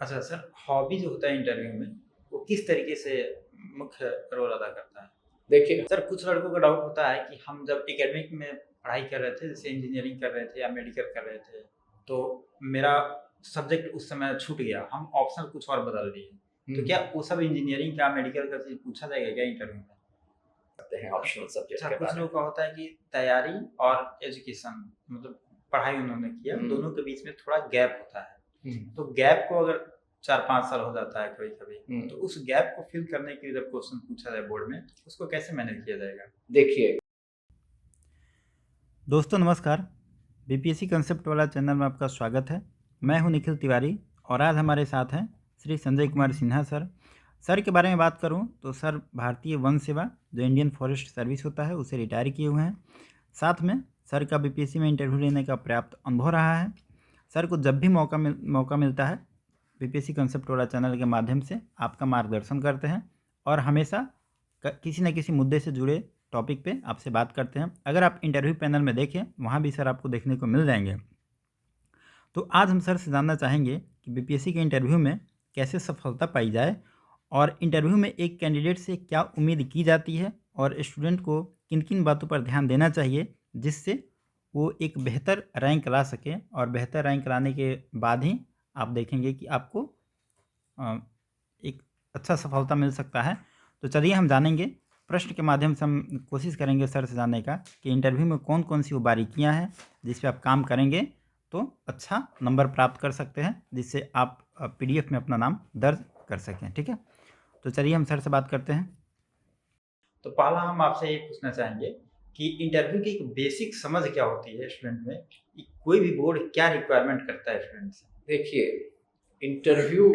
अच्छा sir, hobby जो होता है इंटरव्यू में, वो किस तरीके से मुख्य रोल अदा करता है? देखिए। सर कुछ लड़कों को डाउट होता है कि हम जब एकेडमिक में पढ़ाई कर रहे थे, जैसे इंजीनियरिंग कर रहे थे या मेडिकल कर रहे थे, तो मेरा सब्जेक्ट उस समय छूट गया, हम ऑप्शनल कुछ और बदल दिए। तो क्या वो सब इंजीनियरिंग का, मेडिकल का चीज़ पूछा जाएगा क्या इंटरव्यू में? करते हैं ऑप्शनल सब्जेक्ट अच्छा, के कुछ बारे लोगों का होता है कि तैयारी और एजुकेशन मतलब पढ़ाई उन्होंने किया, में। दोनों के बीच में थोड़ा गैप होता है। हम्म। तो गैप को अगर 4-5 साल हो जाता है कभी-कभी, हम्म। तो उस गैप को फिल करने के लिए जब क्वेश्चन पूछा जाए बोर्ड में, तो उसको कैसे मैनेज किया जाएगा? देखिए। दोस्तों नमस्कार, बीपीएससी कंसेप्ट वाला चैनल में आपका स्वागत है। मैं हूं निखिल तिवारी और आज हमारे साथ हैं श्री संजय कुमार सिन्हा सर। सर के बारे में बात करूं तो सर भारतीय वन सेवा जो इंडियन फॉरेस्ट सर्विस होता है उसे रिटायर किए हुए हैं। साथ में सर का बीपीएससी में इंटरव्यू लेने का पर्याप्त अनुभव रहा है। सर को जब भी मौका मिलता है बीपीएससी कंसेप्ट वाला चैनल के माध्यम से आपका मार्गदर्शन करते हैं और हमेशा किसी न किसी मुद्दे से जुड़े टॉपिक पे आपसे बात करते हैं। अगर आप इंटरव्यू पैनल में देखें, वहाँ भी सर आपको देखने को मिल जाएंगे। तो आज हम सर से जानना चाहेंगे कि बीपीएससी के इंटरव्यू में कैसे सफलता पाई जाए और इंटरव्यू में एक कैंडिडेट से क्या उम्मीद की जाती है और स्टूडेंट को किन किन बातों पर ध्यान देना चाहिए जिससे वो एक बेहतर रैंक ला सके और बेहतर रैंक लाने के बाद ही आप देखेंगे कि आपको एक अच्छा सफलता मिल सकता है। तो चलिए हम जानेंगे, प्रश्न के माध्यम से हम कोशिश करेंगे सर से जानने का कि इंटरव्यू में कौन कौन सी वो बारीकियाँ हैं जिस पे आप काम करेंगे तो अच्छा नंबर प्राप्त कर सकते हैं, जिससे आप पीडीएफ में अपना नाम दर्ज कर सकें। ठीक है, तो चलिए हम सर से बात करते हैं। तो पहला हम आपसे ये पूछना चाहेंगे कि इंटरव्यू की एक बेसिक समझ क्या होती है स्टूडेंट में, कि कोई भी बोर्ड क्या रिक्वायरमेंट करता है स्टूडेंट से? देखिए, इंटरव्यू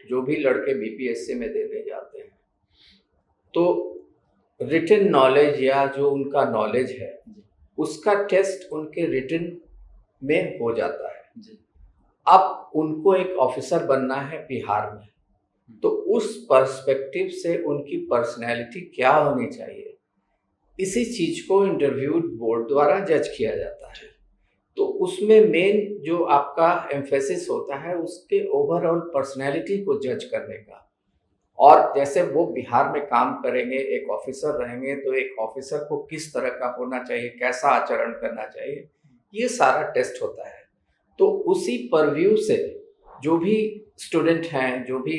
जो भी लड़के बीपीएससी में देने जाते हैं तो रिटन नॉलेज या जो उनका नॉलेज है उसका टेस्ट उनके रिटन में हो जाता है। जी। अब उनको एक ऑफिसर बनना है बिहार में, तो उस पर्सपेक्टिव से उनकी पर्सनैलिटी क्या होनी चाहिए, इसी चीज को इंटरव्यू बोर्ड द्वारा जज किया जाता है। तो उसमें मेन जो आपका एम्फेसिस होता है उसके ओवरऑल पर्सनैलिटी को जज करने का। और जैसे वो बिहार में काम करेंगे, एक ऑफिसर रहेंगे, तो एक ऑफिसर को किस तरह का होना चाहिए, कैसा आचरण करना चाहिए, ये सारा टेस्ट होता है। तो उसी परव्यू से जो भी स्टूडेंट हैं, जो भी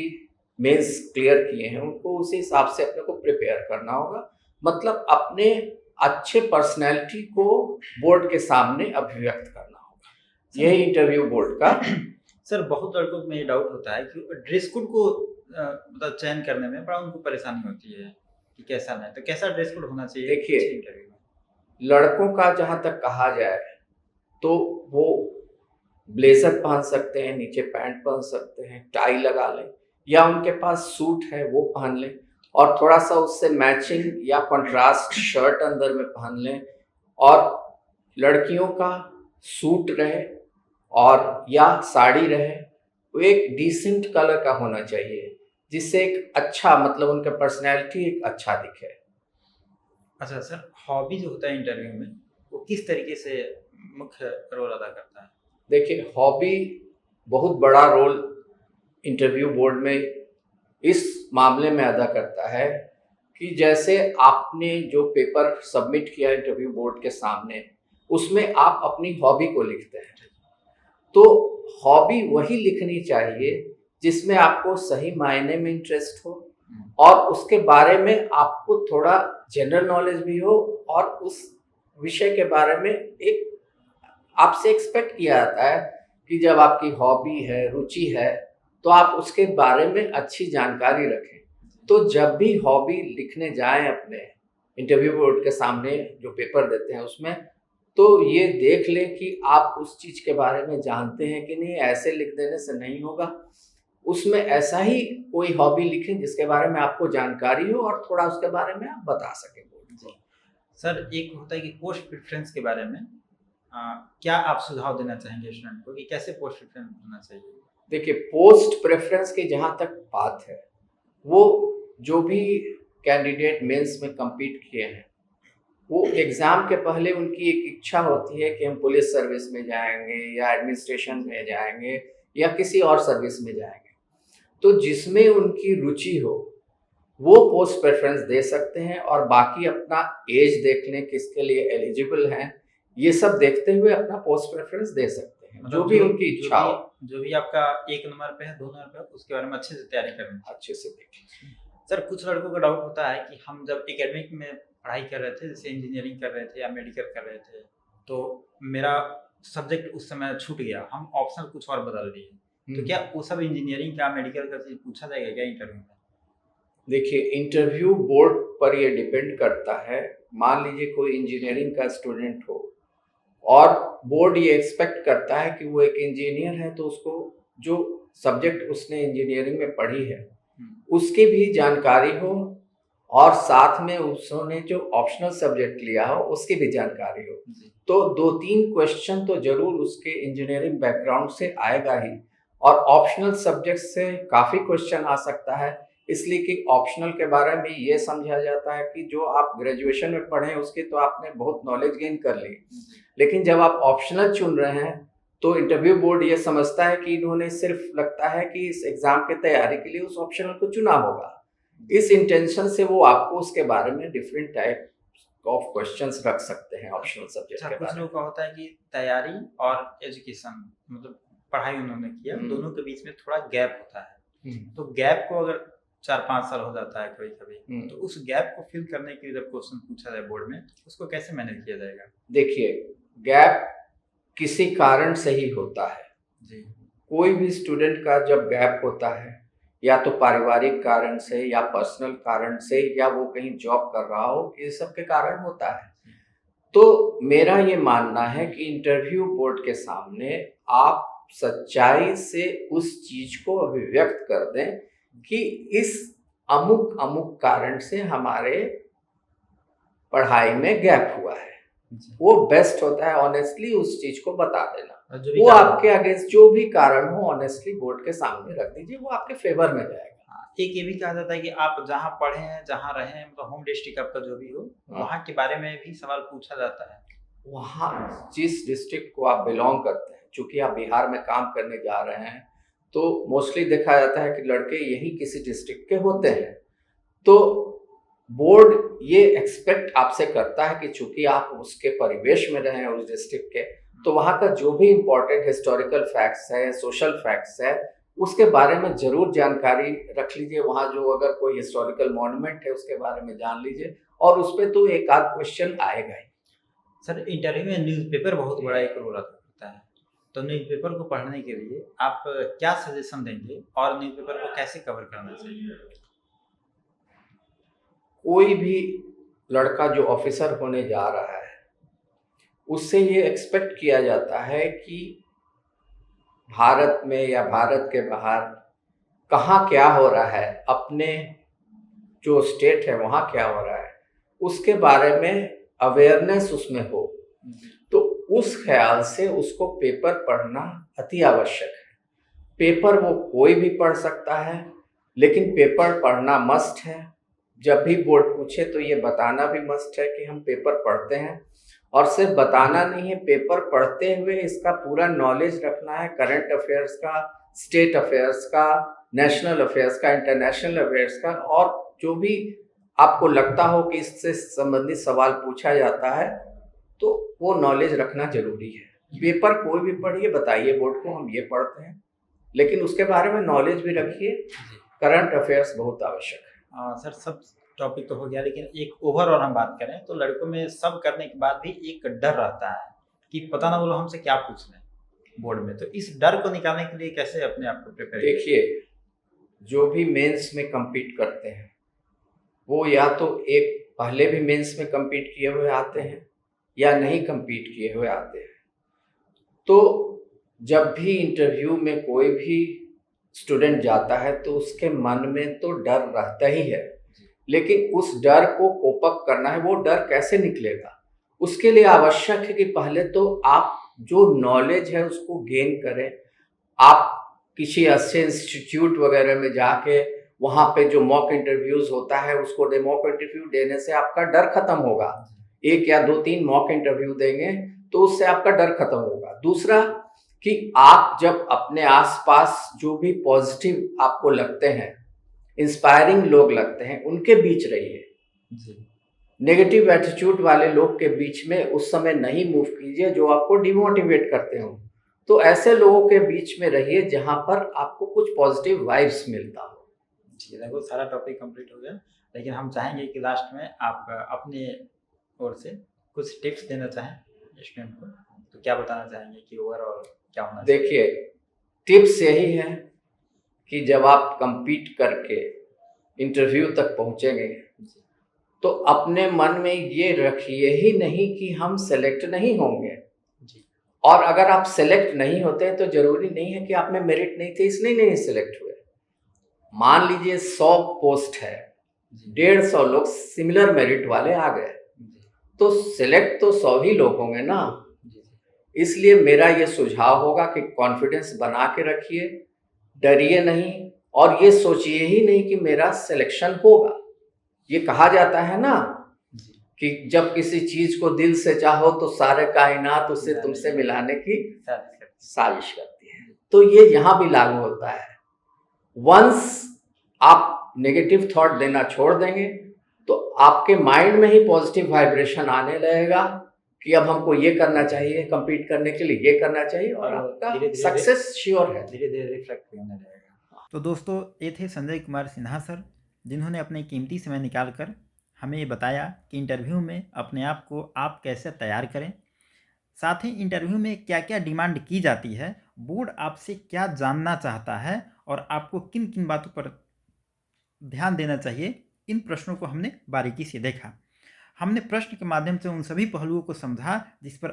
मेंस क्लियर किए हैं, उनको उसी हिसाब से अपने को प्रिपेयर करना होगा। मतलब अपने अच्छे पर्सनैलिटी को बोर्ड के सामने अभिव्यक्त करना होगा। यही इंटरव्यू बोर्ड का सर बहुत लड़कों में ये डाउट होता है कि ड्रेस कोड को मतलब चयन करने में बड़ा उनको परेशानी होती है कि कैसा नहीं, तो कैसा ड्रेस कोड होना चाहिए देखिए, अच्छे इंटरव्यू में? लड़कों का जहाँ तक कहा जाए तो वो ब्लेजर पहन सकते हैं, नीचे पैंट पहन सकते हैं, टाई लगा लें, या उनके पास सूट है वो पहन लें और थोड़ा सा उससे मैचिंग या कंट्रास्ट शर्ट अंदर में पहन लें। और लड़कियों का सूट रहे और या साड़ी रहे, वो एक डिसेंट कलर का होना चाहिए जिससे एक अच्छा मतलब उनका पर्सनैलिटी एक अच्छा दिखे। अच्छा सर, हॉबी जो होता है इंटरव्यू में, वो किस तरीके से मुख्य रोल अदा करता है? देखिए, हॉबी बहुत बड़ा रोल इंटरव्यू बोर्ड में इस मामले में अदा करता है कि जैसे आपने जो पेपर सबमिट किया इंटरव्यू बोर्ड के सामने, उसमें आप अपनी हॉबी को लिखते हैं। तो हॉबी वही लिखनी चाहिए जिसमें आपको सही मायने में इंटरेस्ट हो और उसके बारे में आपको थोड़ा जनरल नॉलेज भी हो और उस विषय के बारे में एक आपसे एक्सपेक्ट किया जाता है कि जब आपकी हॉबी है, रुचि है, तो आप उसके बारे में अच्छी जानकारी रखें। तो जब भी हॉबी लिखने जाएं अपने इंटरव्यू बोर्ड के सामने जो पेपर देते हैं उसमें, तो ये देख लें कि आप उस चीज के बारे में जानते हैं कि नहीं। ऐसे लिख देने से नहीं होगा, उसमें ऐसा ही कोई हॉबी लिखें जिसके बारे में आपको जानकारी हो और थोड़ा उसके बारे में आप बता सकें बोर्ड को। सर एक होता है कि पोस्ट प्रेफरेंस के बारे में क्या आप सुझाव देना चाहेंगे स्टूडेंट को कि कैसे पोस्ट प्रेफरेंस होना चाहिए? देखिए, पोस्ट प्रेफरेंस की जहाँ तक बात है, वो जो भी कैंडिडेट मेंस में compete किए हैं, वो एग्ज़ाम के पहले उनकी एक इच्छा होती है कि हम पुलिस सर्विस में जाएँगे या एडमिनिस्ट्रेशन में जाएँगे या किसी और सर्विस में जाएँगे। तो जिसमें उनकी रुचि हो वो पोस्ट प्रेफरेंस दे सकते हैं, और बाकी अपना एज देख लें, किसके लिए एलिजिबल हैं, ये सब देखते हुए अपना पोस्ट प्रेफरेंस दे सकते हैं, जो मतलब भी उनकी इच्छा हो। जो भी आपका 1 नंबर पे है, 2 नंबर पे है, उसके बारे में अच्छे से तैयारी करनी चाहिए। अच्छे से देख लीजिए। सर, कुछ लड़कों का डाउट होता है कि हम जब एकेडमिक में पढ़ाई कर रहे थे, जैसे इंजीनियरिंग कर रहे थे या मेडिकल कर रहे थे, तो मेरा सब्जेक्ट उस समय छूट गया, हम ऑप्शनल कुछ और बदल दिए, तो क्या वो सब इंजीनियरिंग का, मेडिकल का चीज़ पूछा जाएगा क्या इंटरव्यू में? देखिए, इंटरव्यू बोर्ड पर ये डिपेंड करता है। मान लीजिए कोई इंजीनियरिंग का स्टूडेंट हो और बोर्ड ये एक्सपेक्ट करता है कि वो एक इंजीनियर है, तो उसको जो सब्जेक्ट उसने इंजीनियरिंग में पढ़ी है उसकी भी जानकारी हो, और साथ में उसने जो ऑप्शनल सब्जेक्ट लिया हो उसकी भी जानकारी हो। तो 2-3 क्वेश्चन तो जरूर उसके इंजीनियरिंग बैकग्राउंड से आएगा ही, और ऑप्शनल सब्जेक्ट से काफ़ी क्वेश्चन आ सकता है, इसलिए कि ऑप्शनल के बारे में ये समझा जाता है कि जो आप ग्रेजुएशन में पढ़े उसके तो आपने बहुत नॉलेज गेन कर ली, लेकिन जब आप ऑप्शनल चुन रहे हैं तो इंटरव्यू बोर्ड ये समझता है कि इन्होंने सिर्फ, लगता है कि इस एग्जाम की तैयारी के लिए उस ऑप्शनल को चुना होगा। इस इंटेंशन से वो आपको उसके बारे में डिफरेंट टाइप ऑफ क्वेश्चंस रख सकते हैं ऑप्शनल सब्जेक्ट के कुछ बारे में। लोगों का होता है कि तैयारी और एजुकेशन, मतलब पढ़ाई उन्होंने किया, दोनों के बीच में थोड़ा गैप होता है, तो गैप को अगर 4-5 साल हो जाता है कभी कभी, तो उस गैप को फिल करने के लिए जब क्वेश्चन पूछा जाए बोर्ड में, उसको कैसे मैनेज किया जाएगा? देखिए, गैप किसी कारण से ही होता है जी। कोई भी स्टूडेंट का जब गैप होता है, या तो पारिवारिक कारण से या पर्सनल कारण से, या वो कहीं जॉब कर रहा हो, ये सब के कारण होता है। तो मेरा ये मानना है कि इंटरव्यू बोर्ड के सामने आप सच्चाई से उस चीज को अभिव्यक्त कर दें कि इस अमुक अमुक कारण से हमारे पढ़ाई में गैप हुआ है। वो बेस्ट होता है ऑनेस्टली उस चीज को बता देना। वो आपके अगेंस्ट जो भी कारण हो ऑनेस्टली बोर्ड के सामने रख दीजिए, वो आपके फेवर में जाएगा। एक ये भी कहा जाता है कि आप जहाँ पढ़े हैं, जहाँ रहे हैं, मतलब होम डिस्ट्रिक्ट आपका जो भी हो, वहाँ के बारे में भी सवाल पूछा जाता है। वहाँ जिस डिस्ट्रिक्ट को आप बिलोंग करते हैं, चूंकि आप बिहार में काम करने जा रहे हैं, तो मोस्टली देखा जाता है कि लड़के यही किसी डिस्ट्रिक्ट के होते हैं। तो बोर्ड ये एक्सपेक्ट आपसे करता है कि चूंकि आप उसके परिवेश में रहे हैं उस डिस्ट्रिक्ट के, तो वहाँ का जो भी इम्पोर्टेंट हिस्टोरिकल फैक्ट्स है, सोशल फैक्ट्स है, उसके बारे में जरूर जानकारी रख लीजिए। वहाँ जो अगर कोई हिस्टोरिकल मॉन्यूमेंट है उसके बारे में जान लीजिए, और उस पर तो एक आध क्वेश्चन आएगा ही। सर, इंटरव्यू में न्यूज़पेपर बहुत बड़ा एक रोल अदा करता है, तो न्यूज़पेपर को पढ़ने के लिए आप क्या सजेशन देंगे और न्यूज़पेपर को कैसे कवर करना चाहिए? कोई भी लड़का जो ऑफिसर होने जा रहा है उससे ये एक्सपेक्ट किया जाता है कि भारत में या भारत के बाहर कहाँ क्या हो रहा है, अपने जो स्टेट है वहाँ क्या हो रहा है, उसके बारे में अवेयरनेस उसमें हो। तो उस ख्याल से उसको पेपर पढ़ना अति आवश्यक है। पेपर वो कोई भी पढ़ सकता है, लेकिन पेपर पढ़ना मस्ट है। जब भी बोर्ड पूछे तो ये बताना भी मस्ट है कि हम पेपर पढ़ते हैं, और सिर्फ बताना नहीं है, पेपर पढ़ते हुए इसका पूरा नॉलेज रखना है, करंट अफेयर्स का, स्टेट अफेयर्स का, नेशनल अफेयर्स का, इंटरनेशनल अफेयर्स का, और जो भी आपको लगता हो कि इससे संबंधित सवाल पूछा जाता है तो वो नॉलेज रखना जरूरी है। पेपर कोई भी पढ़िए, बताइए बोर्ड को हम ये पढ़ते हैं, लेकिन उसके बारे में नॉलेज भी रखिए। करंट अफेयर्स बहुत आवश्यक है। सर, सब टॉपिक तो हो गया, लेकिन एक ओवरऑल हम बात करें तो लड़कों में सब करने के बाद भी एक डर रहता है कि पता ना वो लोग हमसे क्या पूछ रहे हैं बोर्ड में, तो इस डर को निकालने के लिए कैसे अपने आप को प्रिपेयर? देखिए, जो भी मेंस में compete करते हैं वो या तो एक पहले भी मेंस में compete किए हुए आते हैं या नहीं compete किए हुए आते हैं। तो जब भी इंटरव्यू में कोई भी स्टूडेंट जाता है तो उसके मन में तो डर रहता ही है, लेकिन उस डर को कोप अप करना है। वो डर कैसे निकलेगा, उसके लिए आवश्यक है कि पहले तो आप जो नॉलेज है उसको गेन करें। आप किसी अच्छे इंस्टीट्यूट वगैरह में जाके वहाँ पे जो मॉक इंटरव्यूज होता है उसको मॉक इंटरव्यू देने से आपका डर खत्म होगा। 1 या 2-3 मॉक इंटरव्यू देंगे तो उससे आपका डर खत्म होगा। दूसरा कि आप जब अपने आसपास जो भी पॉजिटिव आपको लगते हैं, इंस्पायरिंग लोग लगते हैं, उनके बीच रहिए। जी नेगेटिव एटीट्यूड वाले लोग के बीच में उस समय नहीं मूव कीजिए जो आपको डिमोटिवेट करते हो। तो ऐसे लोगों के बीच में रहिए जहां पर आपको कुछ पॉजिटिव वाइब्स मिलता हो। जी, देखो सारा टॉपिक कंप्लीट हो गया, लेकिन हम चाहेंगे कि लास्ट में आप अपने ओर से कुछ टिप्स देना चाहें स्टूडेंट को, तो क्या बताना चाहेंगे कि ओवरऑल क्या होना चाहिए? देखिए, टिप्स यही है कि जब आप compete करके इंटरव्यू तक पहुंचेंगे जी, तो अपने मन में ये रखिए ही नहीं कि हम सेलेक्ट नहीं होंगे। जी, और अगर आप सेलेक्ट नहीं होते हैं तो जरूरी नहीं है कि आप में मेरिट नहीं थे इसलिए नहीं सेलेक्ट हुए। मान लीजिए 100 पोस्ट है, जी, 150 लोग सिमिलर मेरिट वाले आ गए, जी, तो सिलेक्ट तो 100 ही लोग होंगे ना। जी, इसलिए मेरा ये सुझाव होगा कि कॉन्फिडेंस बना के रखिए, डरिए नहीं और ये सोचिए ही नहीं कि मेरा सिलेक्शन होगा। ये कहा जाता है ना जी, कि जब किसी चीज को दिल से चाहो तो सारे कायनात उसे मिलाने तुमसे की मिलाने की साजिश करते साजिश करती है। तो ये यहाँ भी लागू होता है। वंस आप नेगेटिव थॉट देना छोड़ देंगे तो आपके माइंड में ही पॉजिटिव वाइब्रेशन आने लगेगा कि अब हमको ये करना चाहिए, compete करने के लिए ये करना चाहिए और और आपका धीरे-धीरे सक्सेस श्योर है। धीरे-धीरे रिफ्लेक्ट होने लगेगा। तो दोस्तों, ये थे संजय कुमार सिन्हा सर, जिन्होंने अपने कीमती समय निकालकर हमें ये बताया कि इंटरव्यू में अपने आप को आप कैसे तैयार करें, साथ ही इंटरव्यू में क्या-क्या डिमांड की जाती है, बोर्ड आपसे क्या जानना चाहता है और आपको किन-किन बातों पर ध्यान देना चाहिए, इन प्रश्नों को हमने बारीकी से देखा। हमने प्रश्न के माध्यम से उन सभी पहलुओं को समझा जिस पर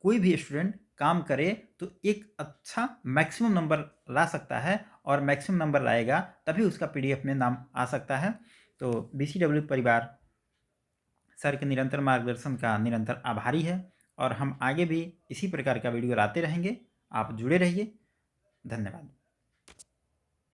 कोई भी स्टूडेंट काम करे तो एक अच्छा मैक्सिमम नंबर ला सकता है, और मैक्सिमम नंबर लाएगा तभी उसका पीडीएफ में नाम आ सकता है। तो बीसीडब्ल्यू परिवार सर के निरंतर मार्गदर्शन का निरंतर आभारी है, और हम आगे भी इसी प्रकार का वीडियो लाते रहेंगे। आप जुड़े रहिए। धन्यवाद।